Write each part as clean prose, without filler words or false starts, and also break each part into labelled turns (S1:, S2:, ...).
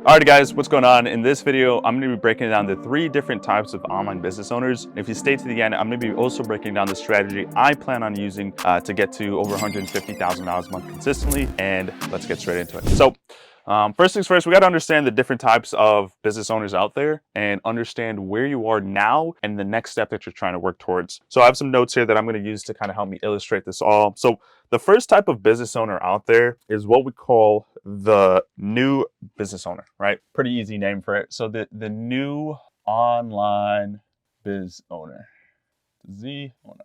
S1: Alright guys, what's going on? In this video, I'm going to be breaking down the 3 different types of online business owners. And if you stay to the end, I'm going to be also breaking down the strategy I plan on using to get to over $150,000 a month consistently. And let's get straight into it. So first things first, we got to understand the different types of business owners out there and understand where you are now and the next step that you're trying to work towards. So I have some notes here that I'm going to use to kind of help me illustrate this all. So the first type of business owner out there is what we call the new business owner, right? Pretty easy name for it. So the new online biz owner, Z owner.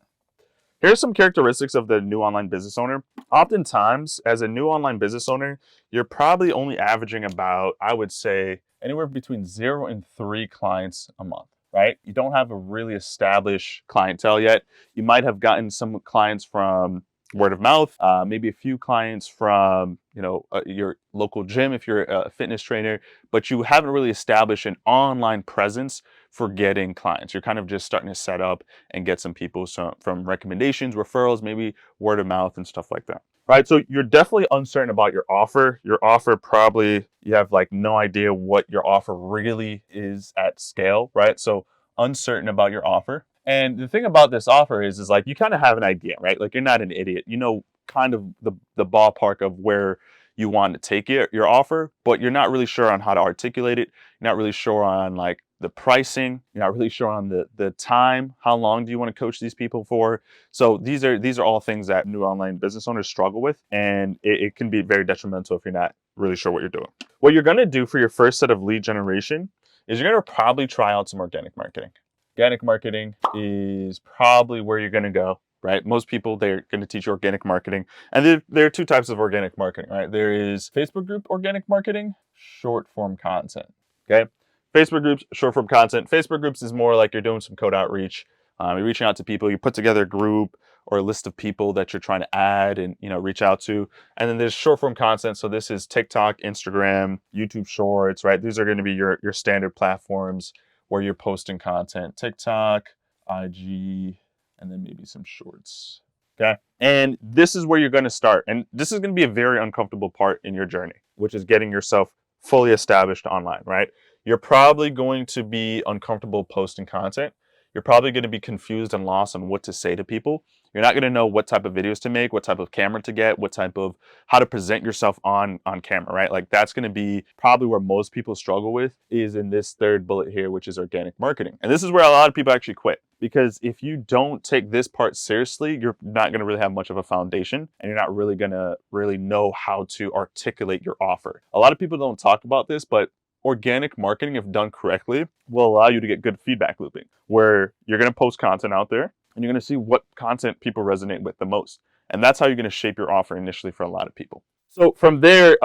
S1: Here's some characteristics of the new online business owner. Oftentimes, as a new online business owner, you're probably only averaging about, I would say, anywhere between 0 and 3 clients a month, right? You don't have a really established clientele yet. You might have gotten some clients from word of mouth, maybe a few clients from your local gym if you're a fitness trainer, but you haven't really established an online presence for getting clients. You're kind of just starting to set up and get some people from recommendations, referrals, maybe word of mouth and stuff like that. Right. So you're definitely uncertain about your offer. Your offer probably, you have like no idea what your offer really is at scale, right? So uncertain about your offer. And the thing about this offer is like you kind of have an idea, right? Like you're not an idiot. You know kind of the ballpark of where you want to take your offer, but you're not really sure on how to articulate it. You're not really sure on like the pricing. You're not really sure on the time. How long do you want to coach these people for? So these are all things that new online business owners struggle with, and it can be very detrimental if you're not really sure what you're doing. What you're going to do for your first set of lead generation is you're going to probably try out some organic marketing. Organic marketing is probably where you're going to go, right? Most people, they're going to teach you organic marketing. And there are 2 types of organic marketing, right? There is Facebook group organic marketing, short form content, okay? Facebook groups, short form content. Facebook groups is more like you're doing some code outreach. You're reaching out to people. You put together a group or a list of people that you're trying to add and reach out to. And then there's short form content. So this is TikTok, Instagram, YouTube Shorts, right? These are going to be your standard platforms where you're posting content, TikTok, IG, and then maybe some shorts. Okay. And this is where you're going to start. And this is going to be a very uncomfortable part in your journey, which is getting yourself fully established online, right? You're probably going to be uncomfortable posting content. You're probably going to be confused and lost on what to say to people. You're not going to know what type of videos to make, what type of camera to get, what type of how to present yourself on camera, right? Like that's going to be probably where most people struggle with is in this third bullet here, which is organic marketing. And this is where a lot of people actually quit, because if you don't take this part seriously, you're not going to really have much of a foundation, and you're not really going to really know how to articulate your offer. A lot of people don't talk about this, but organic marketing, if done correctly, will allow you to get good feedback looping, where you're going to post content out there and you're going to see what content people resonate with the most. And that's how you're going to shape your offer initially for a lot of people. So from there,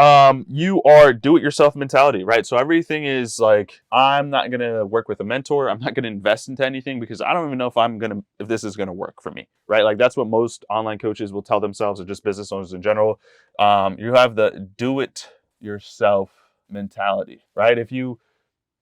S1: you are do-it-yourself mentality, right? So everything is like, I'm not going to work with a mentor. I'm not going to invest into anything because I don't even know if this is going to work for me, right? Like that's what most online coaches will tell themselves, or just business owners in general. You have the do-it-yourself mentality, right? If you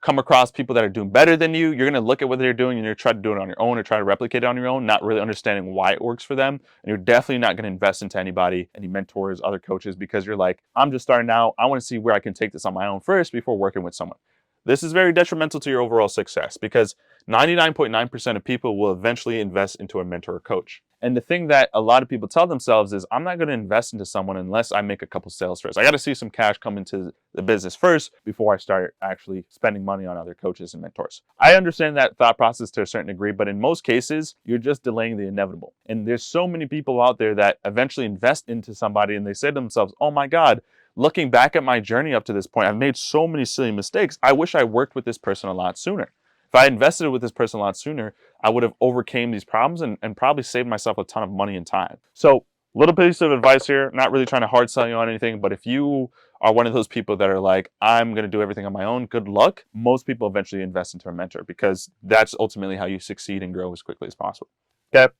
S1: come across people that are doing better than you, you're going to look at what they're doing and you're trying to do it on your own or try to replicate it on your own, not really understanding why it works for them. And you're definitely not going to invest into anybody, any mentors, other coaches, because you're like, I'm just starting out. I want to see where I can take this on my own first before working with someone. This is very detrimental to your overall success because 99.9% of people will eventually invest into a mentor or coach. And the thing that a lot of people tell themselves is, I'm not going to invest into someone unless I make a couple sales first. I got to see some cash come into the business first before I start actually spending money on other coaches and mentors. I understand that thought process to a certain degree, but in most cases, you're just delaying the inevitable. And there's so many people out there that eventually invest into somebody and they say to themselves, oh my God, looking back at my journey up to this point, I've made so many silly mistakes. I wish I worked with this person a lot sooner. If I invested with this person a lot sooner, I would have overcame these problems and probably saved myself a ton of money and time. So little piece of advice here, not really trying to hard sell you on anything, but if you are one of those people that are like, I'm going to do everything on my own, good luck. Most people eventually invest into a mentor because that's ultimately how you succeed and grow as quickly as possible. Okay.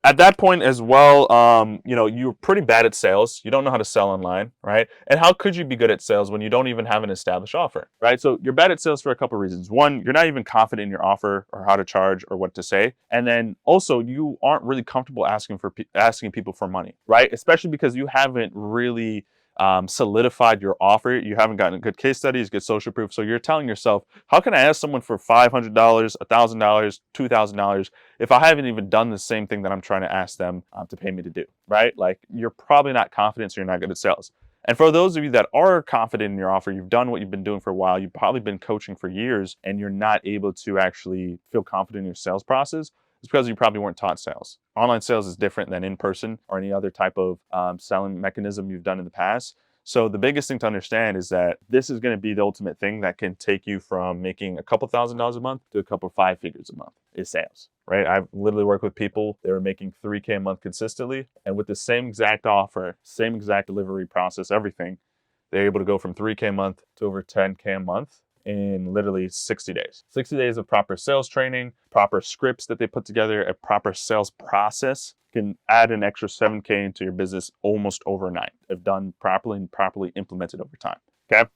S1: At that point as well, you're pretty bad at sales. You don't know how to sell online, right? And how could you be good at sales when you don't even have an established offer, right? So you're bad at sales for a couple of reasons. One, you're not even confident in your offer or how to charge or what to say. And then also you aren't really comfortable asking people for money, right? Especially because you haven't really solidified your offer. You haven't gotten good case studies, good social proof. So you're telling yourself, how can I ask someone for $500, $1,000, $2,000 if I haven't even done the same thing that I'm trying to ask them to pay me to do, right? Like, you're probably not confident, so you're not good at sales. And for those of you that are confident in your offer, you've done what you've been doing for a while, you've probably been coaching for years, and you're not able to actually feel confident in your sales process, it's because you probably weren't taught sales. Online sales is different than in person or any other type of selling mechanism you've done in the past. So the biggest thing to understand is that this is going to be the ultimate thing that can take you from making a couple $1,000s a month to a couple 5 figures a month is sales, right? I've literally worked with people that were making $3K a month consistently, and with the same exact offer, same exact delivery process, everything, they're able to go from $3K a month to over $10K a month in literally 60 days. 60 days of proper sales training, proper scripts that they put together, a proper sales process can add an extra 7K into your business almost overnight if done properly and properly implemented over time. Okay.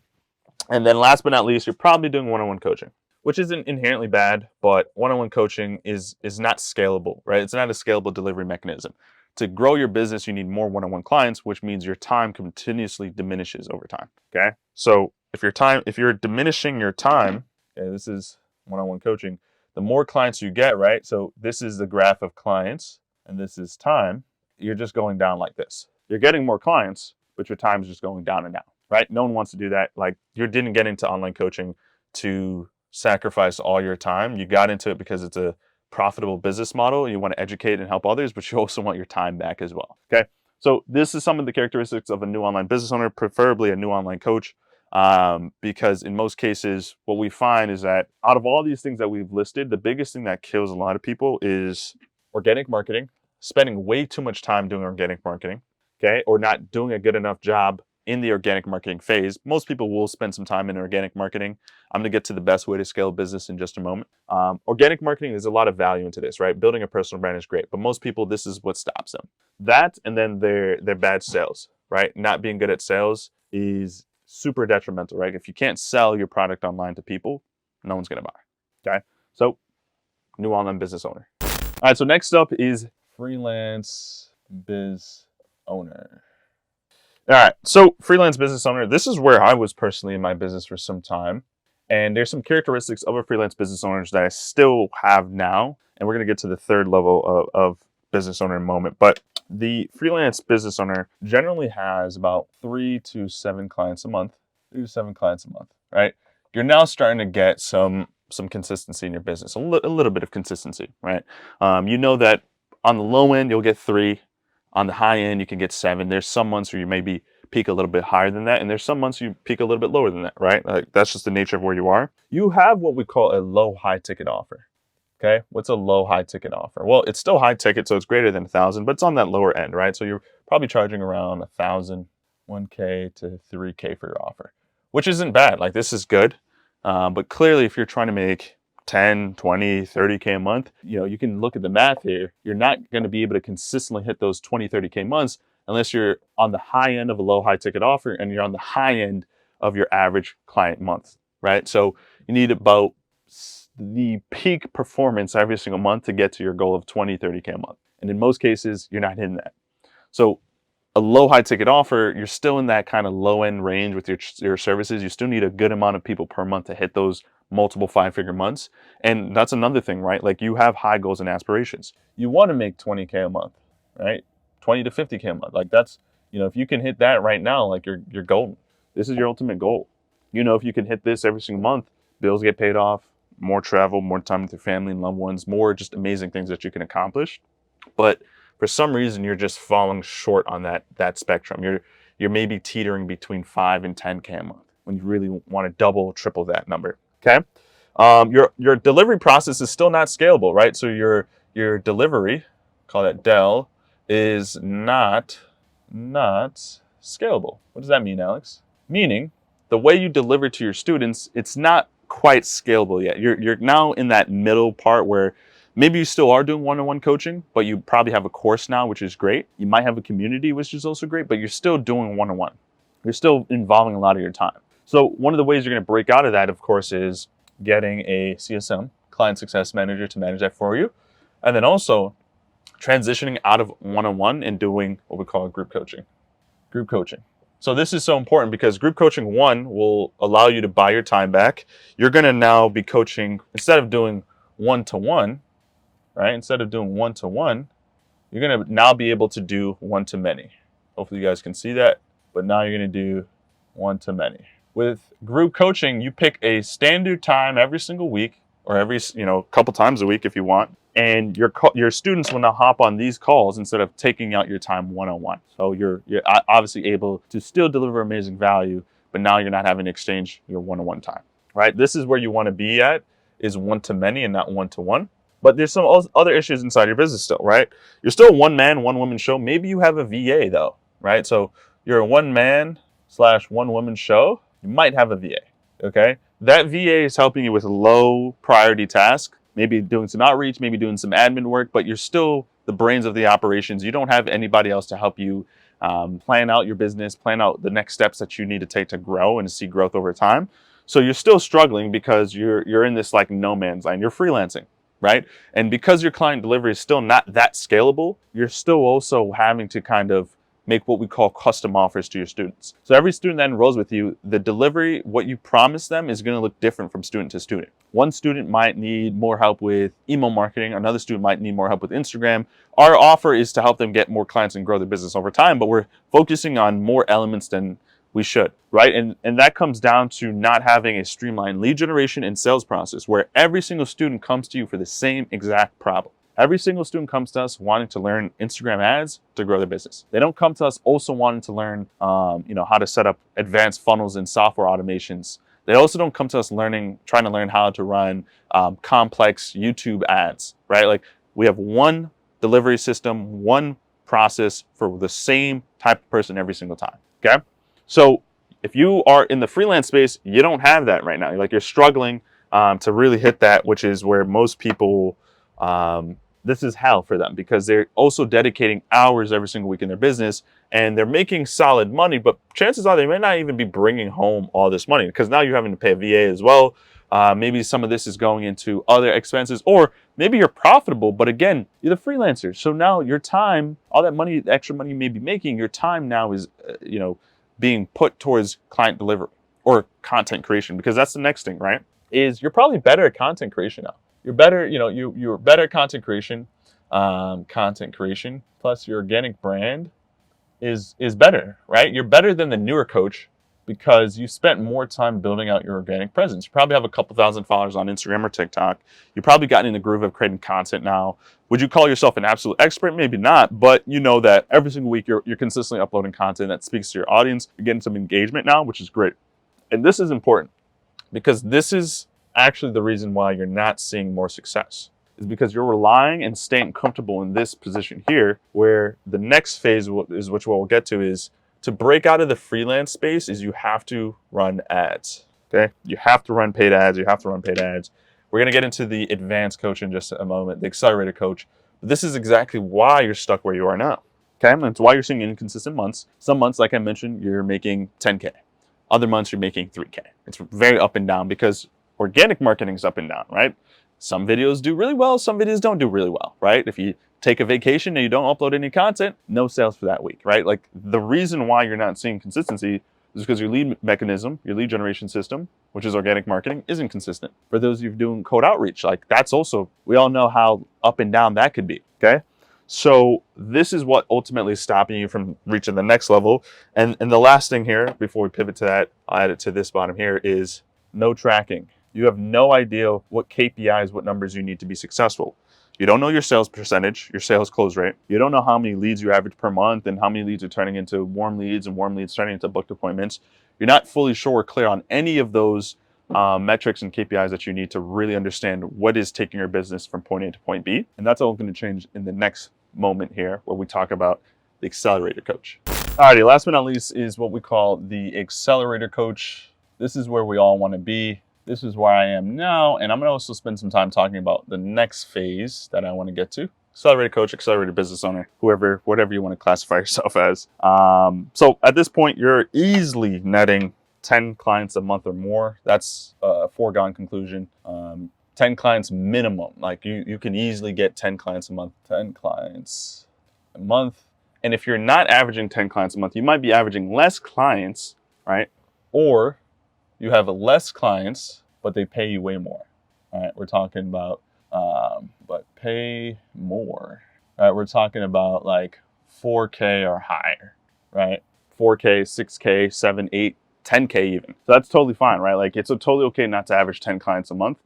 S1: And then last but not least, you're probably doing one-on-one coaching, which isn't inherently bad, but one-on-one coaching is not scalable, right? It's not a scalable delivery mechanism. To grow your business, you need more one-on-one clients, which means your time continuously diminishes over time. Okay. So if you're diminishing your time, okay, this is one-on-one coaching, the more clients you get, right? So this is the graph of clients and this is time. You're just going down like this. You're getting more clients, but your time is just going down and down, right? No one wants to do that. Like, you didn't get into online coaching to sacrifice all your time. You got into it because it's a profitable business model. You want to educate and help others, but you also want your time back as well. Okay. So this is some of the characteristics of a new online business owner, preferably a new online coach. Because in most cases, what we find is that out of all these things that we've listed, the biggest thing that kills a lot of people is organic marketing, spending way too much time doing organic marketing, okay, or not doing a good enough job in the organic marketing phase. Most people will spend some time in organic marketing. I'm going to get to the best way to scale a business in just a moment. Organic marketing, there's a lot of value into this, right? Building a personal brand is great, but most people, this is what stops them. That, and then their bad sales, right? Not being good at sales is super detrimental, right? If you can't sell your product online to people, no one's going to buy. Okay. So, new online business owner. All right. So next up is freelance biz owner. All right. So freelance business owner, this is where I was personally in my business for some time. And there's some characteristics of a freelance business owner that I still have now. And we're going to get to the third level of business owner in a moment. But the freelance business owner generally has about 3 to 7 clients a month. 3 to 7 clients a month, right? You're now starting to get some consistency in your business, a little bit of consistency, right? You know that on the low end, you'll get 3. On the high end, you can get 7. There's some months where you maybe peak a little bit higher than that, and there's some months you peak a little bit lower than that, right? Like, that's just the nature of where you are. You have what we call a low high ticket offer. Okay, what's a low high ticket offer? Well, it's still high ticket, so it's greater than 1,000, but it's on that lower end, right? So you're probably charging around 1,000, 1K to 3K for your offer, which isn't bad. Like, this is good, but clearly, if you're trying to make 10, 20, 30K a month, you can look at the math here. You're not going to be able to consistently hit those 20, 30K months unless you're on the high end of a low high ticket offer and you're on the high end of your average client month, right? So you need about the peak performance every single month to get to your goal of 20, 30K a month. And in most cases, you're not hitting that. So a low high ticket offer, you're still in that kind of low end range with your services. You still need a good amount of people per month to hit those multiple 5-figure months. And that's another thing, right? Like, you have high goals and aspirations. You want to make 20K a month, right? 20 to 50K a month. Like, that's, if you can hit that right now, like, you're golden. This is your ultimate goal. If you can hit this every single month, bills get paid off, more travel, more time with your family and loved ones, more just amazing things that you can accomplish. But for some reason, you're just falling short on that spectrum. You're maybe teetering between 5 and 10K a month when you really want to double, triple that number. Okay. Your delivery process is still not scalable, right? So your delivery, call that Del, is not scalable. What does that mean, Alex? Meaning, the way you deliver to your students, it's not quite scalable yet. You're now in that middle part where maybe you still are doing one-on-one coaching, but you probably have a course now, which is great. You might have a community, which is also great, but you're still doing one-on-one. You're still involving a lot of your time. So one of the ways you're going to break out of that, of course, is getting a CSM, Client Success Manager, to manage that for you. And then also transitioning out of one-on-one and doing what we call group coaching. Group coaching. So this is so important because group coaching, one, will allow you to buy your time back. You're going to now be coaching, instead of doing one-to-one, right? Instead of doing one-to-one, you're going to now be able to do one-to-many. Hopefully you guys can see that, but now you're going to do one-to-many. With group coaching, you pick a standard time every single week, or every, couple times a week if you want, and your students will now hop on these calls instead of taking out your time one-on-one. So you're obviously able to still deliver amazing value, but now you're not having to exchange your one-on-one time, right? This is where you want to be at, is one-to-many and not one-to-one. But there's some other issues inside your business still, right? You're still a one-man, one-woman show. Maybe you have a VA though, right? So you're a one-man/one-woman show. You might have a VA, okay? That VA is helping you with low priority tasks, maybe doing some outreach, maybe doing some admin work, but you're still the brains of the operations. You don't have anybody else to help you plan out your business, plan out the next steps that you need to take to grow and to see growth over time. So you're still struggling because you're in this like no man's land. You're freelancing, right? And because your client delivery is still not that scalable, you're still also having to kind of make what we call custom offers to your students. So every student that enrolls with you, the delivery, what you promise them is going to look different from student to student. One student might need more help with email marketing. Another student might need more help with Instagram. Our offer is to help them get more clients and grow their business over time, but we're focusing on more elements than we should, right? And that comes down to not having a streamlined lead generation and sales process where every single student comes to you for the same exact problem. Every single student comes to us wanting to learn Instagram ads to grow their business. They don't come to us also wanting to learn, how to set up advanced funnels and software automations. They also don't come to us trying to learn how to run complex YouTube ads, right? Like we have one delivery system, one process for the same type of person every single time, okay? So if you are in the freelance space, you don't have that right now. You're struggling to really hit that, which is where most people, this is hell for them because they're also dedicating hours every single week in their business and they're making solid money, but chances are they may not even be bringing home all this money because now you're having to pay a VA as well. Maybe some of this is going into other expenses, or maybe you're profitable, but again, you're the freelancer. So now your time, all that money, extra money you may be making, your time now is, being put towards client delivery or content creation, because that's the next thing, right? Is you're probably better at content creation now. You're better, you're better at content creation. Content creation plus your organic brand is better, right? You're better than the newer coach because you spent more time building out your organic presence. You probably have a couple thousand followers on Instagram or TikTok. You've probably gotten in the groove of creating content now. Would you call yourself an absolute expert? Maybe not, but you know that every single week you're consistently uploading content that speaks to your audience. You're getting some engagement now, which is great. And this is important because this is actually the reason why you're not seeing more success, is because you're relying and staying comfortable in this position here, where the next phase is, which we'll get to, is to break out of the freelance space is you have to run ads, okay? You have to run paid ads. You have to run paid ads. We're going to get into the advanced coach in just a moment, the Accelerator Coach. But this is exactly why you're stuck where you are now, okay? And it's why you're seeing inconsistent months. Some months, like I mentioned, you're making 10K. Other months, you're making 3K. It's very up and down because organic marketing is up and down, right? Some videos do really well, some videos don't do really well, right? If you take a vacation and you don't upload any content, no sales for that week, right? Like the reason why you're not seeing consistency is because your lead mechanism, your lead generation system, which is organic marketing, isn't consistent. For those of you doing cold outreach, like that's also, we all know how up and down that could be, okay? So this is what ultimately is stopping you from reaching the next level. And the last thing here, before we pivot to that, I'll add it to this bottom here, is no tracking. You have no idea what KPIs, what numbers you need to be successful. You don't know your sales percentage, your sales close rate. You don't know how many leads you average per month and how many leads are turning into warm leads and warm leads turning into booked appointments. You're not fully sure or clear on any of those metrics and KPIs that you need to really understand what is taking your business from point A to point B. And that's all going to change in the next moment here, where we talk about the Accelerator Coach. Alrighty, last but not least is what we call the Accelerator Coach. This is where we all want to be. This is where I am now, and I'm going to also spend some time talking about the next phase that I want to get to. Accelerator Coach, Accelerator Business Owner, whatever you want to classify yourself as. So at this point, you're easily netting 10 clients a month or more. That's a foregone conclusion. 10 clients minimum. Like you can easily get 10 clients a month. 10 clients a month And if you're not averaging 10 clients a month, you might be averaging less clients, right? Or you have less clients, but they pay you way more. All right, we're talking about, but pay more. All right, we're talking about like 4K or higher, right? 4K, 6K, 7, 8, 10K even. So that's totally fine, right? Like it's totally okay not to average 10 clients a month.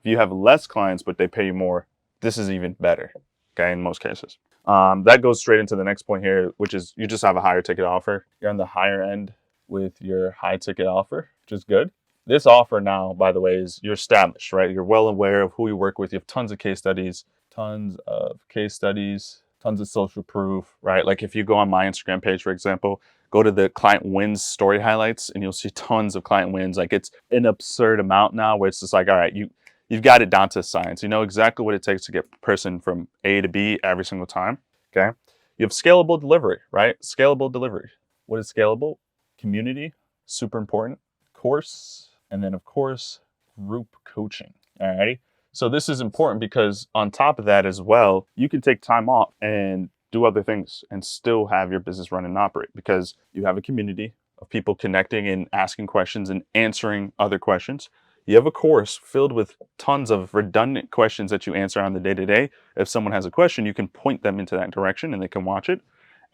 S1: If you have less clients, but they pay you more, this is even better, okay, in most cases. That goes straight into the next point here, which is you just have a higher ticket offer. You're on the higher end with your high ticket offer, which is good. This offer now, by the way, is you're established, right? You're well aware of who you work with. You have tons of case studies, tons of social proof, right? Like if you go on my Instagram page, for example, go to the client wins story highlights and you'll see tons of client wins. Like it's an absurd amount now where it's just like, all right, you've got it down to science. You know exactly what it takes to get a person from A to B every single time, okay? You have scalable delivery, right? Scalable delivery. What is scalable? Community, super important. Course, and then of course, group coaching, all righty? So this is important because on top of that as well, you can take time off and do other things and still have your business run and operate because you have a community of people connecting and asking questions and answering other questions. You have a course filled with tons of redundant questions that you answer on the day-to-day. If someone has a question, you can point them into that direction and they can watch it.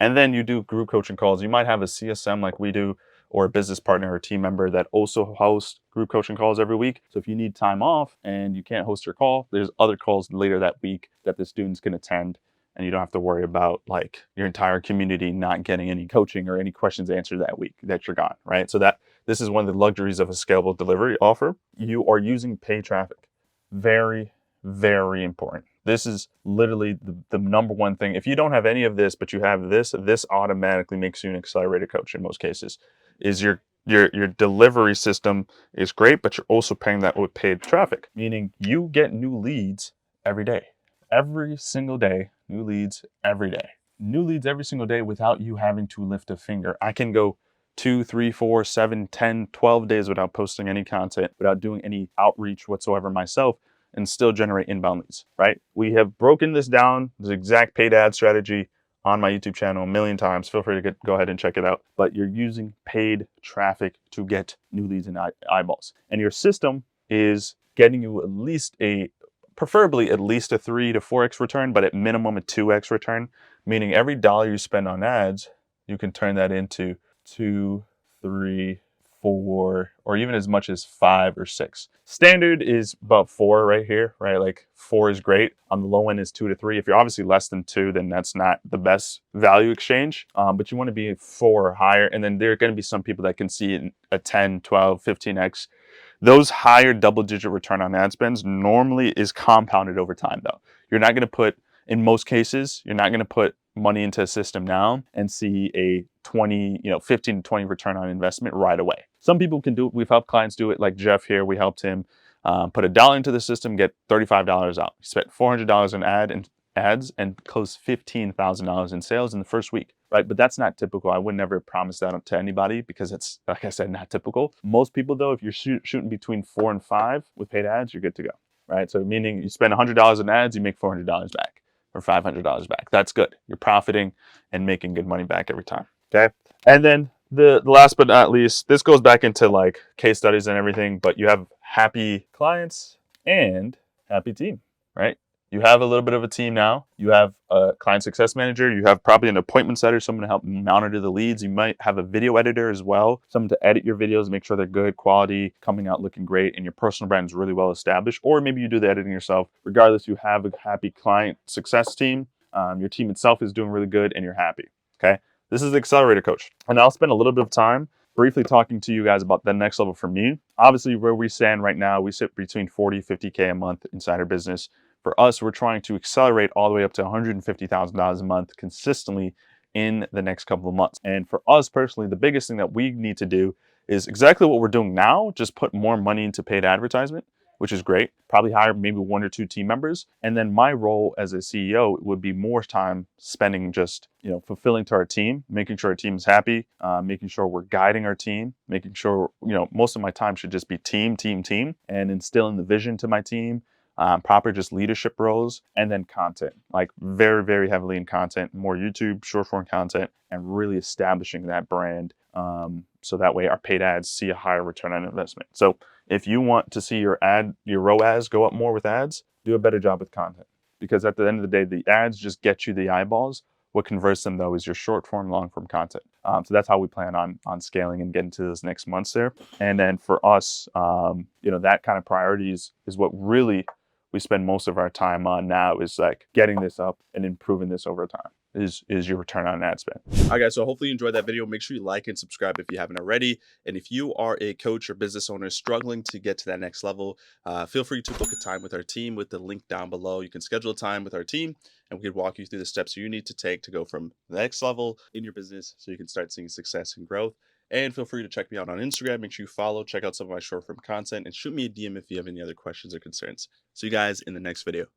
S1: And then you do group coaching calls. You might have a CSM like we do, or a business partner or team member that also hosts group coaching calls every week. So if you need time off and you can't host your call, there's other calls later that week that the students can attend. And you don't have to worry about like your entire community not getting any coaching or any questions answered that week that you're gone, right? So this is one of the luxuries of a scalable delivery offer. You are using paid traffic. Very, very important. This is literally the number one thing. If you don't have any of this, but you have this automatically makes you an accelerator coach in most cases. Is your delivery system is great, but you're also paying that with paid traffic, meaning you get new leads every day. Every single day, new leads every day. New leads every single day without you having to lift a finger. I can go 2, 3, 4, 7, 10, 12 days without posting any content, without doing any outreach whatsoever myself, and still generate inbound leads, right? We have broken this down, the exact paid ad strategy on my YouTube channel a million times. Feel free to go ahead and check it out. But you're using paid traffic to get new leads and eyeballs. And your system is getting you preferably at least a 3 to 4x return, but at minimum a 2x return, meaning every dollar you spend on ads, you can turn that into 2, 3, 4, or even as much as 5 or 6. Standard is about 4 right here, right? Like 4 is great. On the low end is 2 to 3. If you're obviously less than 2, then that's not the best value exchange. But you want to be 4 or higher. And then there are going to be some people that can see a 10, 12, 15x. Those higher double-digit return on ad spends normally is compounded over time, though. You're not going to put, in most cases, you're not going to put money into a system now and see a 15 to 20 return on investment right away. Some people can do it. We've helped clients do it, like Jeff here. We helped him put $1 into the system, get $35 out. He spent $400 in ads and closed $15,000 in sales in the first week, right? But that's not typical. I would never promise that to anybody because it's, like I said, not typical. Most people, though, if you're shooting between 4 and 5 with paid ads, you're good to go, right? So meaning you spend $100 in ads, you make $400 back or $500 back. That's good. You're profiting and making good money back every time, okay? And then the last but not least, this goes back into like case studies and everything, but you have happy clients and happy team, right? You have a little bit of a team now. You have a client success manager. You have probably an appointment setter, someone to help monitor the leads. You might have a video editor as well, someone to edit your videos, make sure they're good quality, coming out looking great, and your personal brand is really well established. Or maybe you do the editing yourself. Regardless, you have a happy client success team. Your team itself is doing really good and you're happy, okay? This is the Accelerator Coach. And I'll spend a little bit of time briefly talking to you guys about the next level for me. Obviously, where we stand right now, we sit between 40, 50K a month inside our business. For us, we're trying to accelerate all the way up to $150,000 a month consistently in the next couple of months. And for us personally, the biggest thing that we need to do is exactly what we're doing now, just put more money into paid advertisement, which is great. Probably hire maybe 1 or 2 team members. And then my role as a CEO would be more time spending just, fulfilling to our team, making sure our team is happy, making sure we're guiding our team, making sure, most of my time should just be team, and instilling the vision to my team, proper just leadership roles, and then content, like very, very heavily in content, more YouTube, short form content, and really establishing that brand. So that way our paid ads see a higher return on investment. So if you want to see your ROAS go up more with ads, do a better job with content. Because at the end of the day, the ads just get you the eyeballs. What converts them though is your short form, long form content. So that's how we plan on scaling and getting to those next months there. And then for us, that kind of priorities is what really we spend most of our time on now, is like getting this up and improving this over time is your return on ad spend.
S2: All right, guys, so hopefully you enjoyed that video. Make sure you like and subscribe if you haven't already. And if you are a coach or business owner struggling to get to that next level, feel free to book a time with our team with the link down below. You can schedule a time with our team and we can walk you through the steps you need to take to go from the next level in your business so you can start seeing success and growth. And feel free to check me out on Instagram. Make sure you follow, check out some of my short form content, and shoot me a DM if you have any other questions or concerns. See you guys in the next video.